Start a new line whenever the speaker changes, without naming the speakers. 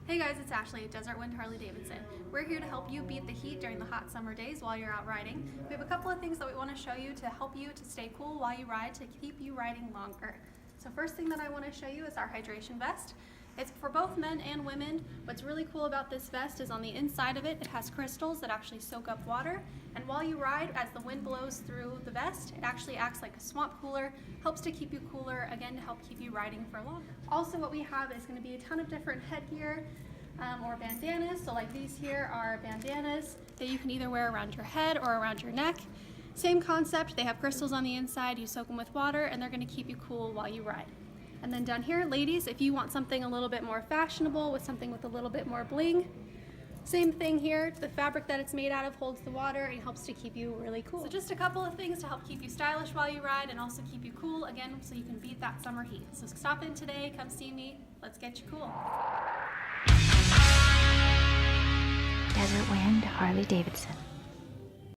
Hey guys, it's Ashley at Desert Wind Harley-Davidson. We're here to help you beat the heat during the hot summer days while you're out riding. We have a couple of things that we want to show you to help you to stay cool while you ride, to keep you riding longer. So first thing that I want to show you is our hydration vest. It's for both men and women. What's really cool about this vest is on the inside of it, it has crystals that actually soak up water. And while you ride, as the wind blows through the vest, it actually acts like a swamp cooler, helps to keep you cooler, again, to help keep you riding for longer. Also, what we have is going to be a ton of different headgear or bandanas. So like these here are bandanas that you can either wear around your head or around your neck. Same concept, they have crystals on the inside, you soak them with water, and they're going to keep you cool while you ride. And then down here, ladies, if you want something a little bit more fashionable with something with a little bit more bling, same thing here. The fabric that it's made out of holds the water and helps to keep you really cool. So just a couple of things to help keep you stylish while you ride and also keep you cool, again, so you can beat that summer heat. So stop in today, come see me, let's get you cool.
Desert Wind Harley-Davidson.